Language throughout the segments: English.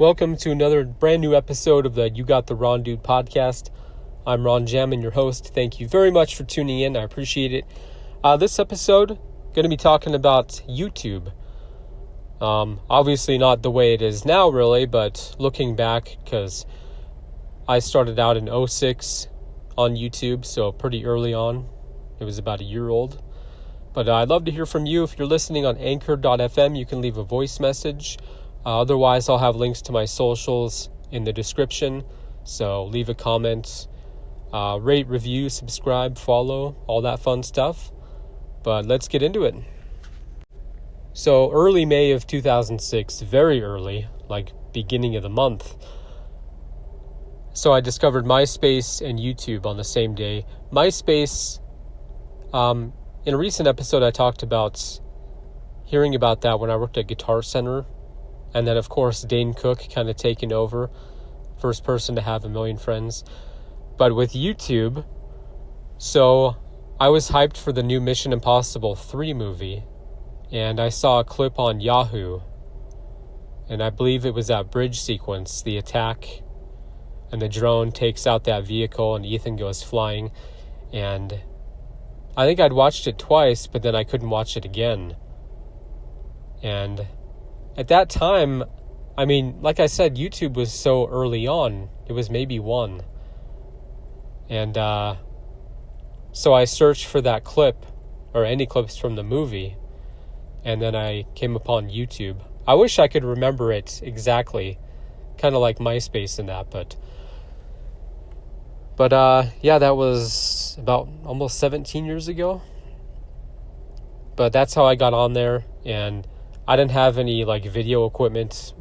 Welcome to another brand new episode of the You Got the Ron Dude podcast. I'm Ron Jammin, your host. Thank you very much for tuning in. I appreciate it. This episode, going to be talking about YouTube. Obviously not the way it is now, really, but looking back, because I started out in 2006 on YouTube, so pretty early on. It was about a year old. But I'd love to hear from you. If you're listening on anchor.fm, you can leave a voice message. Otherwise, I'll have links to my socials in the description. So leave a comment, rate, review, subscribe, follow, all that fun stuff. But let's get into it. So early May of 2006, very early, like beginning of the month. So I discovered MySpace and YouTube on the same day. MySpace, in a recent episode, I talked about hearing about that when I worked at Guitar Center. And then, of course, Dane Cook kind of taking over. First person to have 1 million friends. But with YouTube, so I was hyped for the new Mission Impossible 3 movie. And I saw a clip on Yahoo. And I believe it was that bridge sequence, the attack. And the drone takes out that vehicle and Ethan goes flying. And I think I'd watched it twice, but then I couldn't watch it again. And at that time, I mean, like I said, YouTube was so early on. It was maybe 1. And so I searched for that clip, or any clips from the movie, and then I came upon YouTube. I wish I could remember it exactly, kind of like MySpace and that, but yeah, that was about almost 17 years ago. But that's how I got on there, and I didn't have any like video equipment.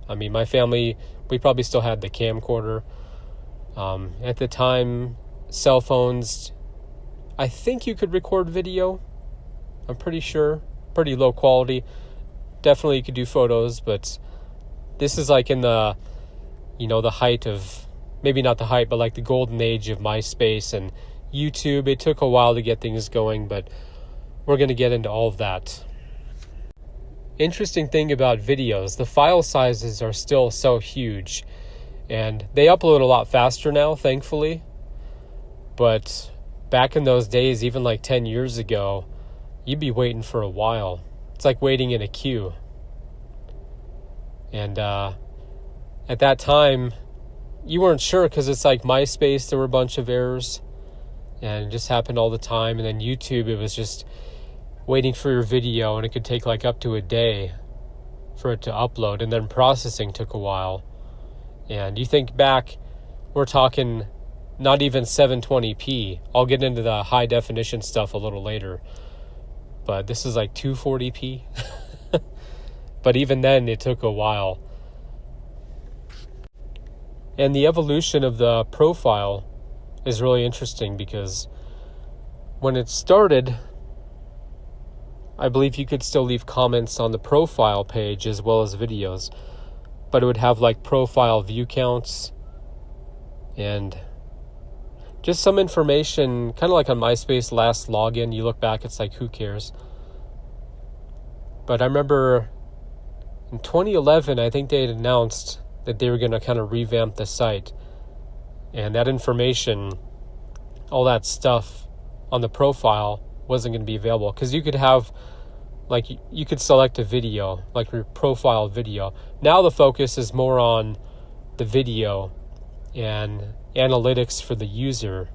I mean, my family, we probably still had the camcorder. At the time, cell phones, I think you could record video. I'm pretty sure. Pretty low quality. Definitely you could do photos, but this is like in the, the height of, maybe not the height, but like the golden age of MySpace and YouTube. It took a while to get things going, but we're going to get into all of that. Interesting thing about videos, the file sizes are still so huge, and they upload a lot faster now, thankfully. But back in those days, even like 10 years ago, you'd be waiting for a while. It's like waiting in a queue. And at that time, you weren't sure, because it's like MySpace, there were a bunch of errors, and it just happened all the time. And then YouTube, it was just waiting for your video, and it could take like up to a day for it to upload, and then processing took a while. And you think back, we're talking not even 720p. I'll get into the high definition stuff a little later, but this is like 240p. But even then, it took a while. And the evolution of the profile is really interesting, because when it started, I believe you could still leave comments on the profile page as well as videos, but it would have like profile view counts and just some information, kind of like on MySpace last login. You look back, it's like, who cares? But I remember in 2011, I think they had announced that they were going to kind of revamp the site, and that information, all that stuff on the profile wasn't going to be available, because you could have, like, you could select a video, like your profile video. Now the focus is more on the video and analytics for the user.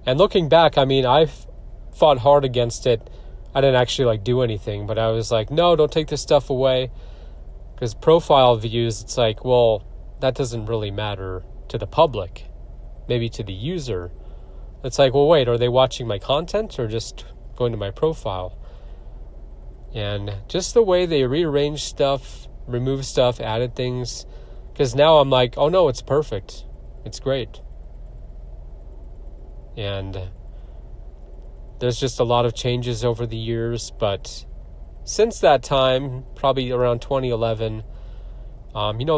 And looking back, I mean, I've fought hard against it. I didn't actually like do anything, but I was like, no, don't take this stuff away, because profile views, it's like, well, that doesn't really matter to the public, maybe to the user. It's like, well, wait, are they watching my content or just going to my profile? And just the way they rearranged stuff, removed stuff, added things, because now I'm like, oh no, it's perfect. It's great. And there's just a lot of changes over the years, but since that time, probably around 2011,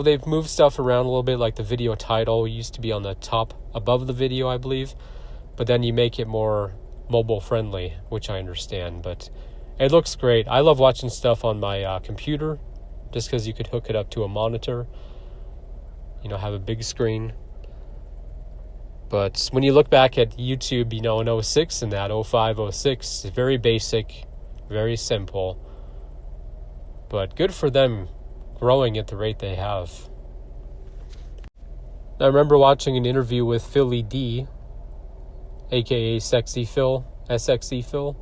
they've moved stuff around a little bit, like the video title used to be on the top above the video, I believe. But then you make it more mobile friendly, which I understand, but it looks great. I love watching stuff on my computer, just because you could hook it up to a monitor, have a big screen. But when you look back at YouTube, in 06 and that, 05, 06, it's very basic, very simple. But good for them growing at the rate they have. I remember watching an interview with Philly D, a.k.a. Sexy Phil, SXE Phil,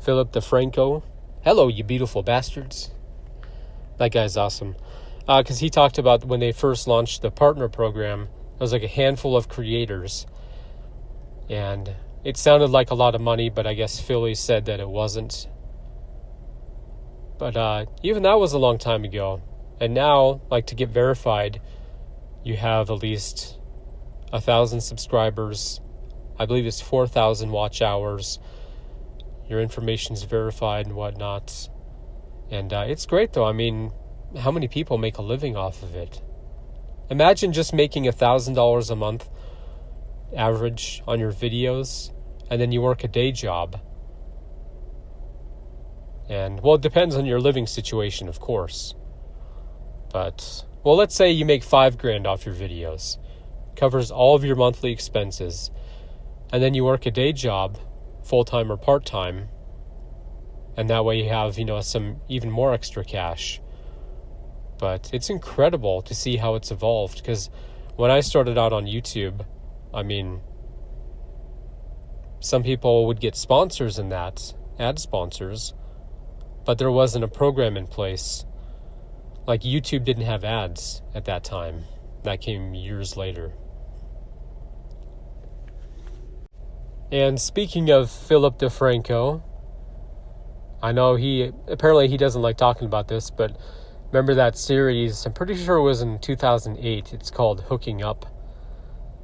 Philip DeFranco. Hello, you beautiful bastards. That guy's awesome. Because he talked about when they first launched the partner program, it was like a handful of creators. And it sounded like a lot of money, but I guess Philly said that it wasn't. But even that was a long time ago. And now, to get verified, you have at least 1,000 subscribers. I believe it's 4,000 watch hours. Your information's verified and whatnot. And it's great, though. I mean, how many people make a living off of it? Imagine just making $1,000 a month average on your videos, and then you work a day job. And, it depends on your living situation, of course. But, let's say you make $5,000 off your videos. Covers all of your monthly expenses. And then you work a day job, full-time or part-time. And that way you have, some even more extra cash. But it's incredible to see how it's evolved. Because when I started out on YouTube, some people would get sponsors in that, ad sponsors. But there wasn't a program in place. YouTube didn't have ads at that time. That came years later. And speaking of Philip DeFranco, I know he doesn't like talking about this, but remember that series? I'm pretty sure it was in 2008. It's called Hooking Up.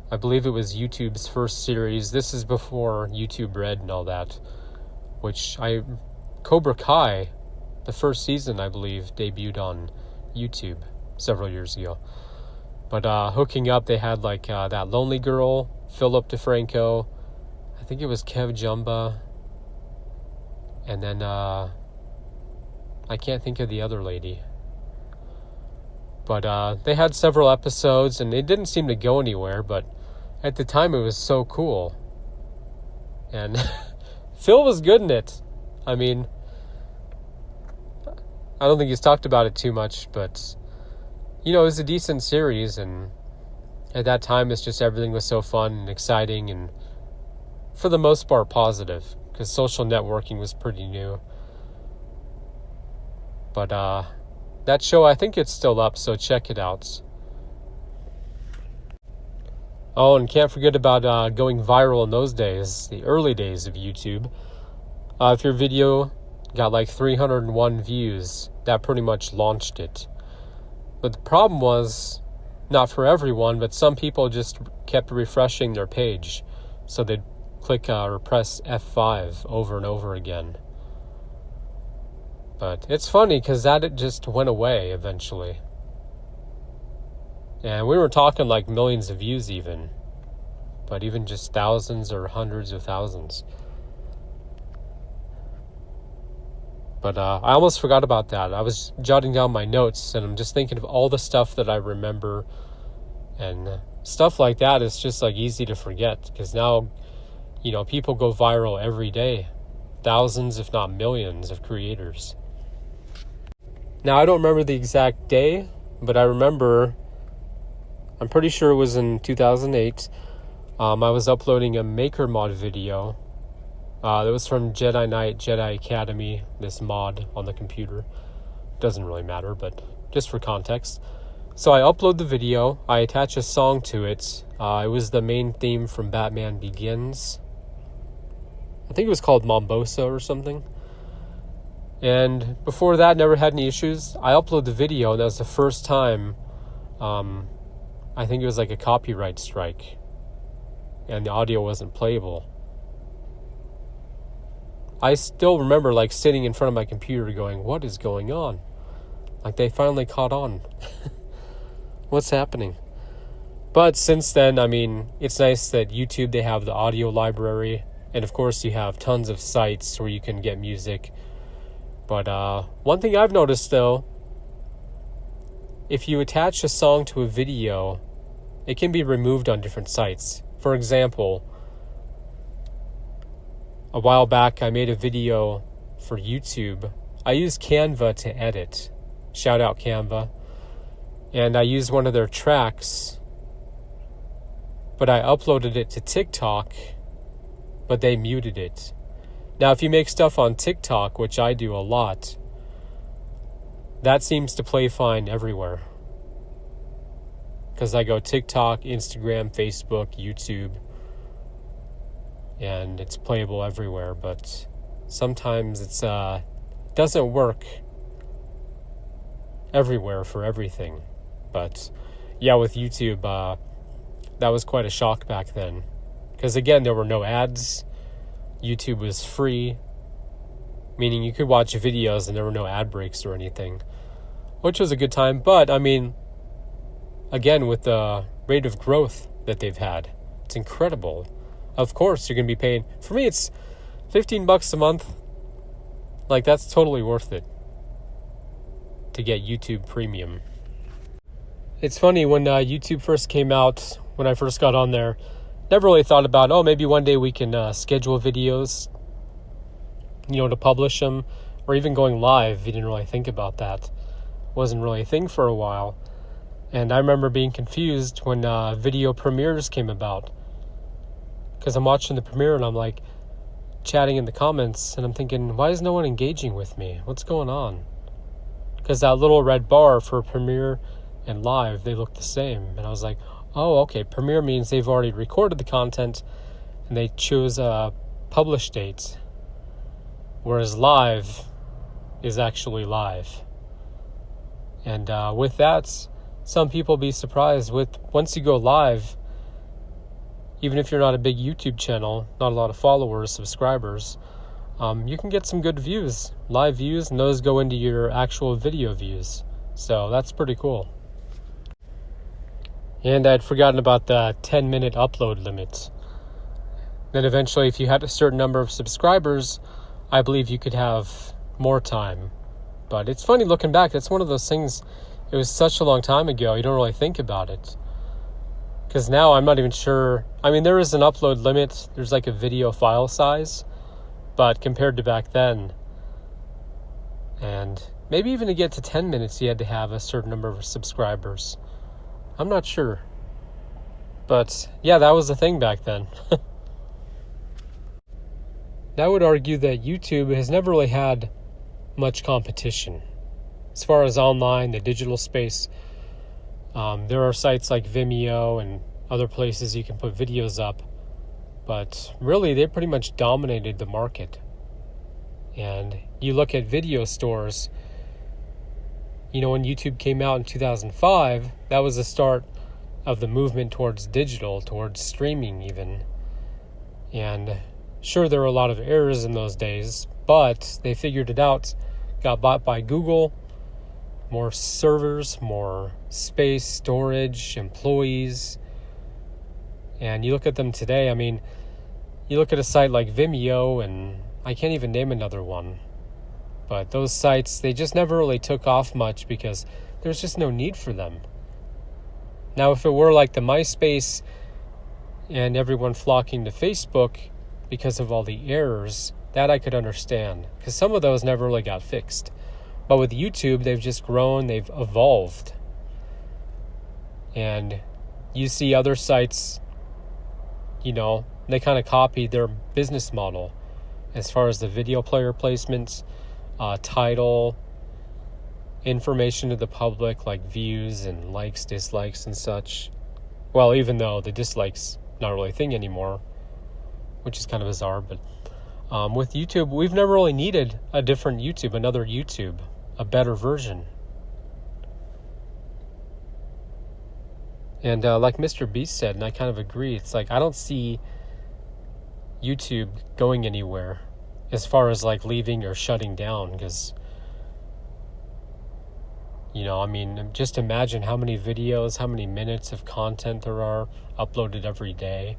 I believe it was YouTube's first series. This is before YouTube Red and all that. Cobra Kai, the first season, I believe, debuted on YouTube several years ago. But Hooking Up, they had that lonely girl, Philip DeFranco. I think it was Kev Jumba. And then I can't think of the other lady. But they had several episodes, and it didn't seem to go anywhere, but at the time it was so cool. And Phil was good in it. I don't think he's talked about it too much, but, it was a decent series, and at that time it's just everything was so fun and exciting, and for the most part positive, because social networking was pretty new. But that show, I think it's still up, so check it out. Oh, and can't forget about going viral in those days, the early days of YouTube. If your video got 301 views, that pretty much launched it. But the problem was, not for everyone, but some people just kept refreshing their page. So they'd click or press F5 over and over again. But it's funny because it just went away eventually. And we were talking millions of views even. But even just thousands or hundreds of thousands. But I almost forgot about that. I was jotting down my notes, and I'm just thinking of all the stuff that I remember. And stuff like that is just easy to forget. Because now, people go viral every day. Thousands, if not millions, of creators. Now, I don't remember the exact day, but I'm pretty sure it was in 2008. I was uploading a Maker mod video. That was from Jedi Knight, Jedi Academy, this mod on the computer. Doesn't really matter, but just for context. So I upload the video, I attach a song to it. It was the main theme from Batman Begins. I think it was called Mombosa or something. And before that, never had any issues. I upload the video, and that was the first time, I think it was a copyright strike. And the audio wasn't playable. I still remember sitting in front of my computer going, what is going on? They finally caught on. What's happening? But since then, it's nice that YouTube, they have the audio library. And of course, you have tons of sites where you can get music. But one thing I've noticed, though, if you attach a song to a video, it can be removed on different sites. For example, a while back I made a video for YouTube. I used Canva to edit. Shout out Canva. And I used one of their tracks, but I uploaded it to TikTok, but they muted it. Now, if you make stuff on TikTok, which I do a lot, that seems to play fine everywhere. Because I go TikTok, Instagram, Facebook, YouTube, and it's playable everywhere. But sometimes it doesn't work everywhere for everything. But yeah, with YouTube, that was quite a shock back then. Because again, there were no ads. YouTube was free, meaning you could watch videos and there were no ad breaks or anything, which was a good time. But I mean, again, with the rate of growth that they've had, it's incredible. Of course, you're going to be paying. For me, it's $15 a month. Like, that's totally worth it to get YouTube Premium. It's funny, when YouTube first came out, when I first got on there, never really thought about, maybe one day we can schedule videos, to publish them, or even going live. You didn't really think about that. Wasn't really a thing for a while. And I remember being confused when video premieres came about. Because I'm watching the premiere and I'm like chatting in the comments and I'm thinking, why is no one engaging with me? What's going on? Because that little red bar for premiere and live, they look the same. And I was like, oh, okay, premiere means they've already recorded the content and they choose a publish date. Whereas live is actually live. And with that, some people be surprised once you go live, even if you're not a big YouTube channel, not a lot of followers, subscribers, you can get some good views, live views, and those go into your actual video views. So that's pretty cool. And I'd forgotten about the 10-minute upload limit. Then eventually, if you had a certain number of subscribers, I believe you could have more time. But it's funny looking back, that's one of those things, it was such a long time ago, you don't really think about it. Because now I'm not even sure, there is an upload limit, there's like a video file size, but compared to back then, and maybe even to get to 10 minutes, you had to have a certain number of subscribers. I'm not sure. But yeah, that was the thing back then. I would argue that YouTube has never really had much competition. As far as online, the digital space, there are sites like Vimeo and other places you can put videos up. But really, they pretty much dominated the market. And you look at video stores, when YouTube came out in 2005, that was the start of the movement towards digital, towards streaming even. And sure, there were a lot of errors in those days, but they figured it out, got bought by Google, more servers, more space, storage, employees. And you look at them today, you look at a site like Vimeo, and I can't even name another one. But those sites, they just never really took off much because there's just no need for them. Now, if it were like the MySpace and everyone flocking to Facebook because of all the errors, that I could understand, because some of those never really got fixed. But with YouTube, they've just grown, they've evolved. And you see other sites, they kind of copy their business model as far as the video player placements, title, information to the public like views and likes, dislikes, and such. Well, even though the dislikes not really a thing anymore, which is kind of bizarre. But with YouTube, we've never really needed a different YouTube, another YouTube, a better version. And like Mr. Beast said, and I kind of agree, it's like I don't see YouTube going anywhere as far as like leaving or shutting down, because just imagine how many videos, how many minutes of content there are uploaded every day.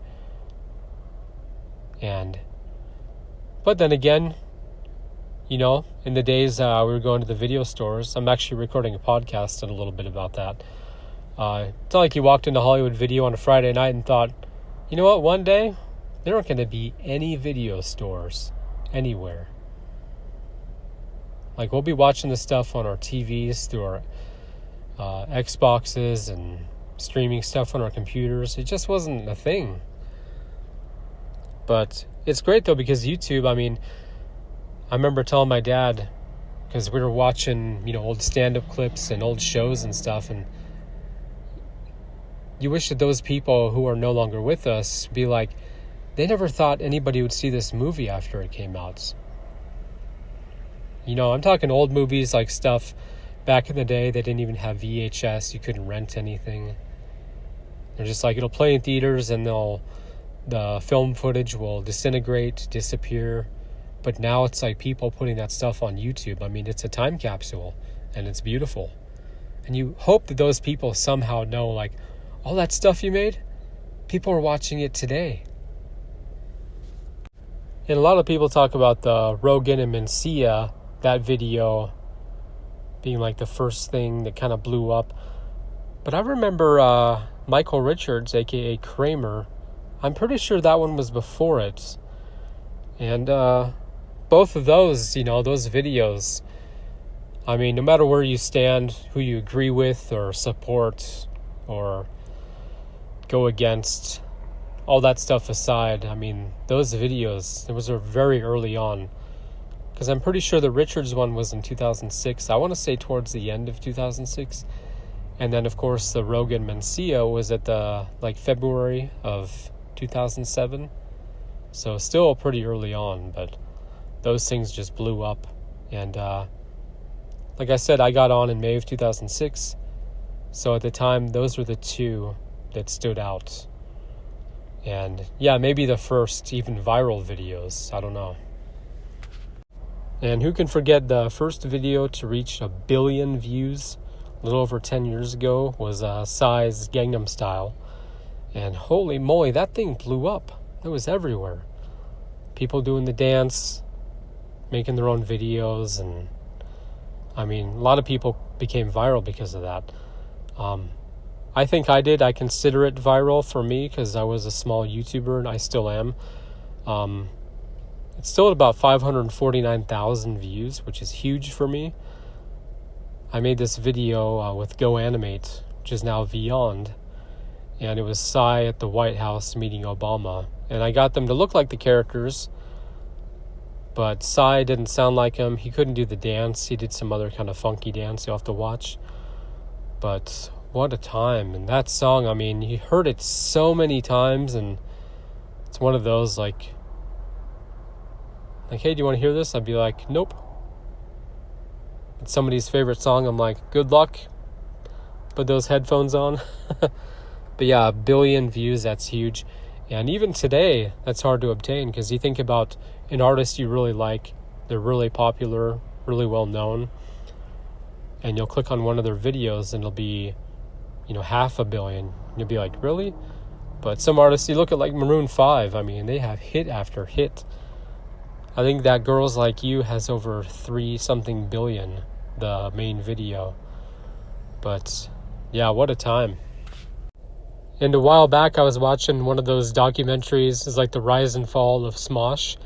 But then again, in the days we were going to the video stores. I'm actually recording a podcast and a little bit about that. It's not like you walked into Hollywood Video on a Friday night and thought, you know what, one day there aren't going to be any video stores anywhere. Like, we'll be watching this stuff on our TVs, through our Xboxes, and streaming stuff on our computers. It just wasn't a thing. But it's great, though, because YouTube, I remember telling my dad, because we were watching, old stand-up clips and old shows and stuff, and you wish that those people who are no longer with us be like, they never thought anybody would see this movie after it came out. I'm talking old movies, like stuff back in the day. They didn't even have VHS. You couldn't rent anything. They're just like, it'll play in theaters and the film footage will disintegrate, disappear. But now it's like people putting that stuff on YouTube. It's a time capsule and it's beautiful. And you hope that those people somehow know, like, all that stuff you made, people are watching it today. And a lot of people talk about the Rogan and Mencia, that video being like the first thing that kind of blew up. But I remember Michael Richards, aka Kramer. I'm pretty sure that one was before it. And both of those, those videos, no matter where you stand, who you agree with or support or go against, all that stuff aside, those videos, those are very early on. Because I'm pretty sure the Richards one was in 2006. I want to say towards the end of 2006. And then, of course, the Rogan Mencia was at the, February of 2007. So still pretty early on, but those things just blew up. And like I said, I got on in May of 2006. So at the time, those were the two that stood out. And yeah, maybe the first even viral videos. I don't know. And who can forget the first video to reach 1 billion views a little over 10 years ago was Psy's Gangnam Style. And holy moly, that thing blew up. It was everywhere. People doing the dance, making their own videos, and a lot of people became viral because of that. I think I did. I consider it viral for me because I was a small YouTuber and I still am. It's still at about 549,000 views, which is huge for me. I made this video with Go Animate, which is now Beyond, and it was Psy at the White House meeting Obama. And I got them to look like the characters, but Psy didn't sound like him. He couldn't do the dance. He did some other kind of funky dance you'll have to watch. But what a time. And that song, you heard it so many times, and it's one of those, like, hey, do you want to hear this? I'd be like, nope. It's somebody's favorite song. I'm like, good luck. Put those headphones on. But yeah, 1 billion views, that's huge. And even today, that's hard to obtain, because you think about an artist you really like, they're really popular, really well known, and you'll click on one of their videos and it'll be, 500 million. You'll be like, really? But some artists, you look at like Maroon 5, they have hit after hit. I think that Girls Like You has over 3-something billion, the main video. But yeah, what a time. And a while back, I was watching one of those documentaries. It's like the rise and fall of Smosh.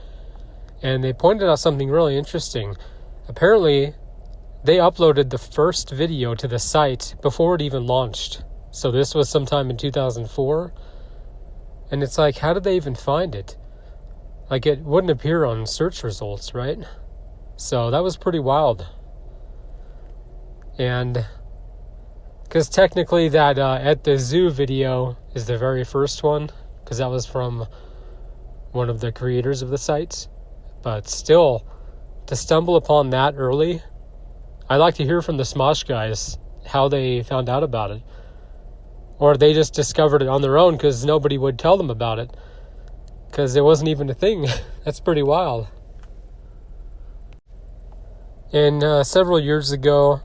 And they pointed out something really interesting. Apparently, they uploaded the first video to the site before it even launched. So this was sometime in 2004. And it's like, how did they even find it? Like, it wouldn't appear on search results, right? So that was pretty wild. And because technically that At the Zoo video is the very first one, because that was from one of the creators of the site. But still, to stumble upon that early, I'd like to hear from the Smosh guys how they found out about it. Or they just discovered it on their own because nobody would tell them about it, because it wasn't even a thing. That's pretty wild. And several years ago,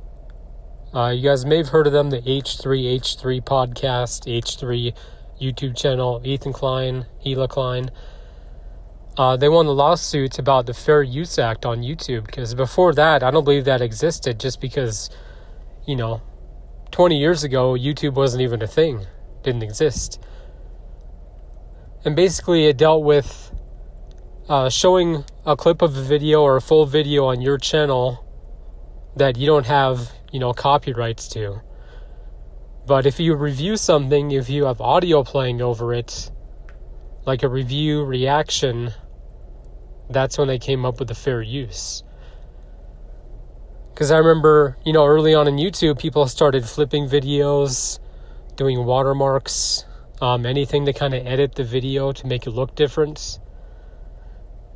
you guys may have heard of them, the H3H3 podcast, H3 YouTube channel, Ethan Klein, Hila Klein. They won the lawsuit about the Fair Use Act on YouTube, because before that, I don't believe that existed, just because, 20 years ago, YouTube wasn't even a thing, didn't exist. And basically it dealt with showing a clip of a video or a full video on your channel that you don't have, copyrights to. But if you review something, if you have audio playing over it, like a review, reaction, that's when they came up with the fair use. Because I remember, early on in YouTube, people started flipping videos, doing watermarks, anything to kind of edit the video to make it look different.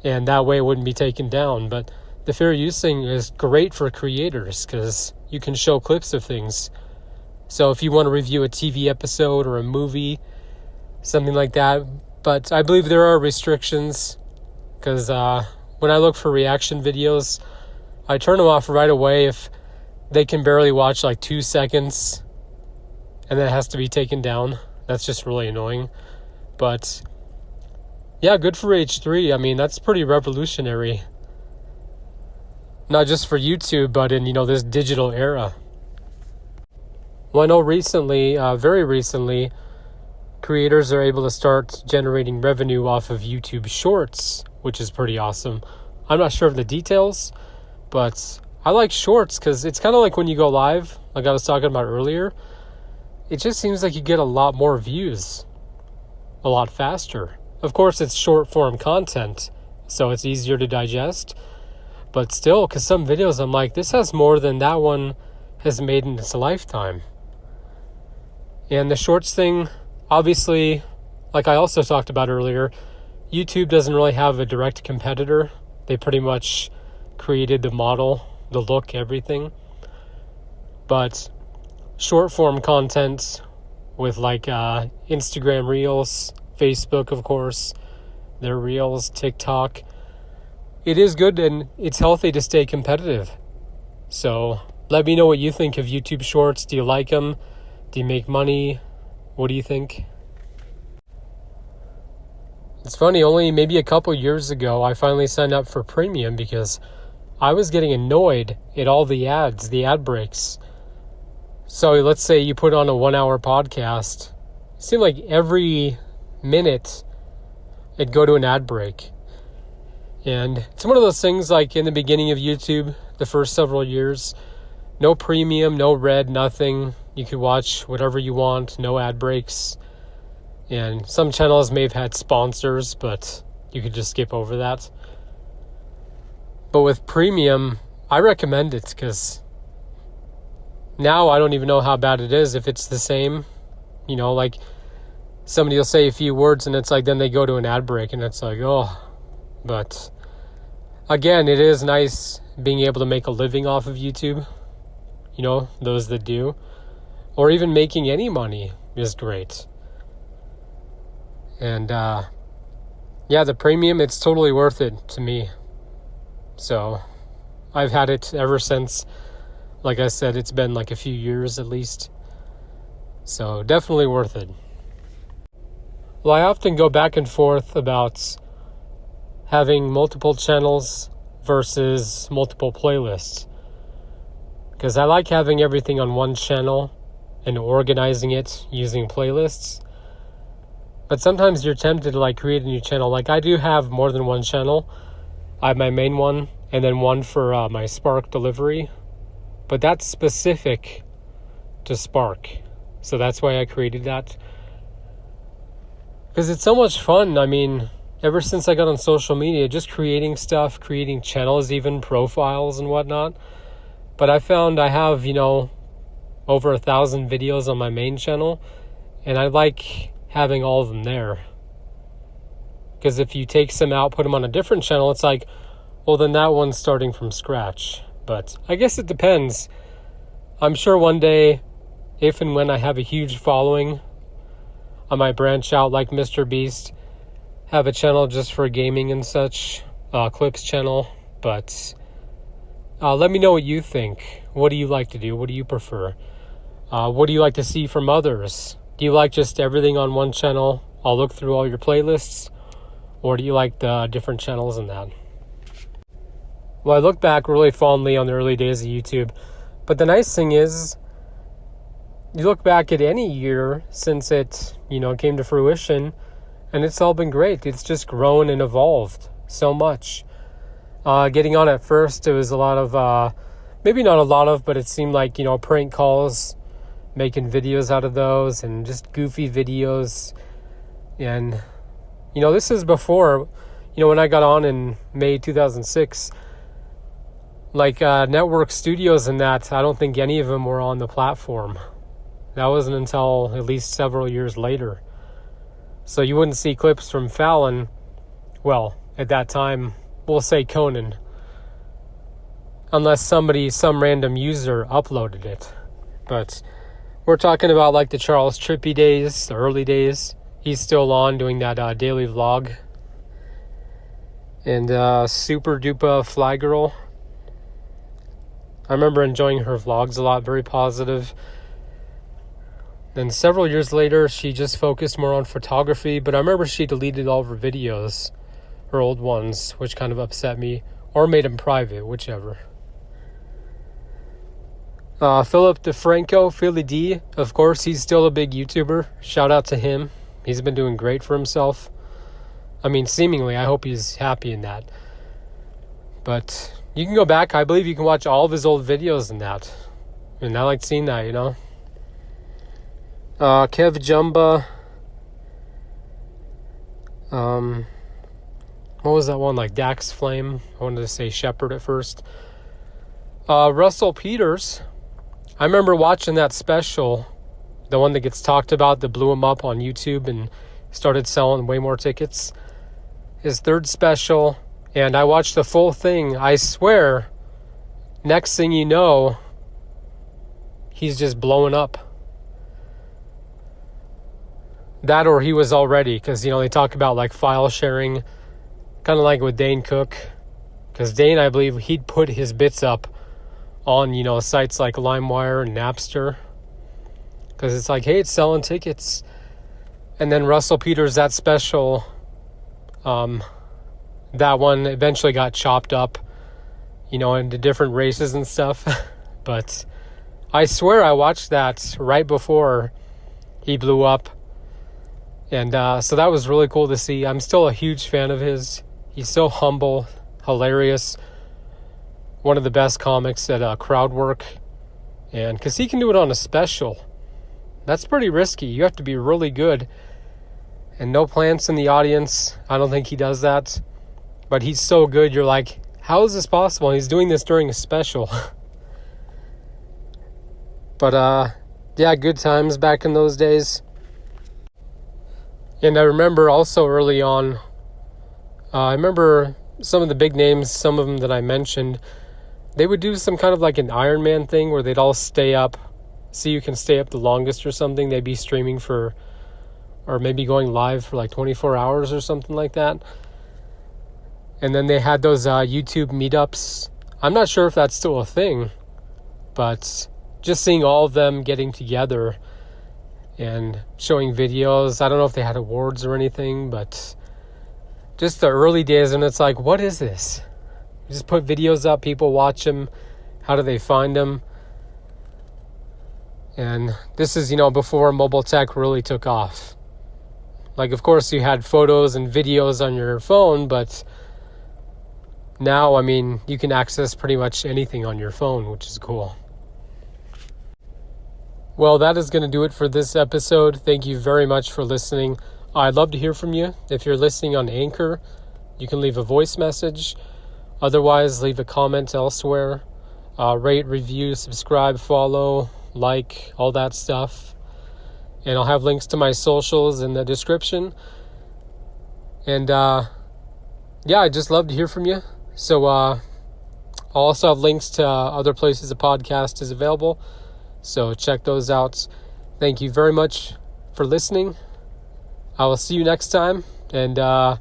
And that way it wouldn't be taken down. But the fair use thing is great for creators because you can show clips of things. So if you want to review a TV episode or a movie, something like that. But I believe there are restrictions because when I look for reaction videos, I turn them off right away if they can barely watch like 2 seconds and then it has to be taken down. That's just really annoying. But yeah, good for H3. I mean, that's pretty revolutionary. Not just for YouTube, but in, this digital era. Well, I know recently, very recently, creators are able to start generating revenue off of YouTube Shorts, which is pretty awesome. I'm not sure of the details, but I like Shorts because it's kind of like when you go live, like I was talking about earlier. It just seems like you get a lot more views, a lot faster. Of course, it's short form content, so it's easier to digest. But still, because some videos I'm like, this has more than that one has made in its lifetime. And the Shorts thing, obviously, like I also talked about earlier, YouTube doesn't really have a direct competitor. They pretty much created the model, the look, everything. But short form content with like Instagram Reels, Facebook, of course, their Reels, TikTok, it is good and it's healthy to stay competitive. So let me know what you think of YouTube Shorts. Do you like them? Do you make money? What do you think? It's funny, only maybe a couple years ago, I finally signed up for premium because I was getting annoyed at all the ads, the ad breaks. So let's say you put on a 1-hour podcast. It seemed like every minute it'd go to an ad break. And it's one of those things like in the beginning of YouTube, the first several years, no premium, no red, nothing. You could watch whatever you want, no ad breaks. And some channels may have had sponsors, but you could just skip over that. But with premium, I recommend it because now I don't even know how bad it is if it's the same. Like somebody will say a few words and it's like then they go to an ad break and it's like, oh. But again, it is nice being able to make a living off of YouTube. Those that do. Or even making any money is great. And the premium, it's totally worth it to me. So I've had it ever since. Like I said, it's been like a few years at least. So definitely worth it. Well, I often go back and forth about having multiple channels versus multiple playlists. Because I like having everything on one channel and organizing it using playlists. But sometimes you're tempted to create a new channel. Like I do have more than one channel. I have my main one and then one for my Spark delivery. But that's specific to Spark. So that's why I created that. Because it's so much fun. I mean, ever since I got on social media, just creating stuff, creating channels, even profiles and whatnot. But I found I have, over 1,000 videos on my main channel. And I like having all of them there. Because if you take some out, put them on a different channel, it's like, well, then that one's starting from scratch. But I guess it depends. I'm sure one day, if and when I have a huge following, I might branch out like Mr. Beast, have a channel just for gaming and such, clips channel. But let me know what you think. What do you like to do? What do you prefer? What do you like to see from others? Do you like just everything on one channel? I'll look through all your playlists. Or do you like the different channels in that? Well, I look back really fondly on the early days of YouTube. But the nice thing is, you look back at any year since it, came to fruition, and it's all been great. It's just grown and evolved so much. Getting on at first, it was a lot of, maybe not a lot of, but it seemed like, prank calls, making videos out of those, and just goofy videos. And, this is before, when I got on in May 2006, like network studios and that, I don't think any of them were on the platform. That wasn't until at least several years later. So you wouldn't see clips from Fallon, well, at that time, we'll say Conan, unless some random user uploaded it. But we're talking about like the Charles Trippy days, the early days. He's still on doing that daily vlog. And Super Duper Fly Girl, I remember enjoying her vlogs a lot, very positive. Then several years later, she just focused more on photography, but I remember she deleted all of her videos, her old ones, which kind of upset me, or made them private, whichever. Philip DeFranco, Philly D, of course, he's still a big YouTuber. Shout out to him. He's been doing great for himself. I mean, seemingly, I hope he's happy in that. But you can go back, I believe you can watch all of his old videos in that. And I like seeing that, Kev Jumba. What was that one? Like Dax Flame. I wanted to say Shepherd at first. Russell Peters. I remember watching that special, the one that gets talked about that blew him up on YouTube and started selling way more tickets. His third special, and I watched the full thing. I swear, next thing you know, he's just blowing up. That or he was already, because, they talk about like file sharing, kind of like with Dane Cook. Because Dane, I believe, he'd put his bits up on, sites like LimeWire and Napster. Because it's like, hey, it's selling tickets. And then Russell Peters, that special, that one eventually got chopped up, into different races and stuff. But I swear I watched that right before he blew up. And so that was really cool to see. I'm still a huge fan of his. He's so humble, hilarious. One of the best comics at crowd work. And because he can do it on a special. That's pretty risky. You have to be really good. And no plants in the audience. I don't think he does that. But he's so good, you're like, how is this possible? He's doing this during a special. But, yeah, good times back in those days. And I remember also early on, I remember some of the big names, some of them that I mentioned, they would do some kind of like an Iron Man thing where they'd all stay up, see who can stay up the longest or something. They'd be streaming for, or maybe going live for like 24 hours or something like that. And then they had those YouTube meetups. I'm not sure if that's still a thing, but just seeing all of them getting together and showing videos. I don't know if they had awards or anything, but just the early days, and it's like, what is this? You just put videos up, people watch them. How do they find them? And this is, before mobile tech really took off. Like, of course, you had photos and videos on your phone, but now, I mean, you can access pretty much anything on your phone, which is cool. Well, that is going to do it for this episode. Thank you very much for listening. I'd love to hear from you. If you're listening on Anchor, you can leave a voice message. Otherwise, leave a comment elsewhere. Rate, review, subscribe, follow, like, all that stuff. And I'll have links to my socials in the description. And, yeah, I'd just love to hear from you. So, I'll also have links to other places the podcast is available. So check those out. Thank you very much for listening. I will see you next time. And how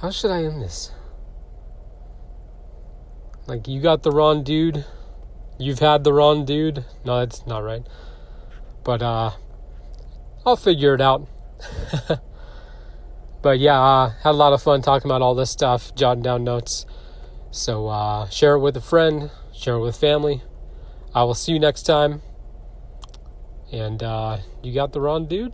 should I end this? Like, you got the wrong dude. You've had the wrong dude. No, that's not right. But I'll figure it out. But yeah, had a lot of fun talking about all this stuff, jotting down notes. So share it with a friend, share it with family. I will see you next time. And you got the Ron Dude.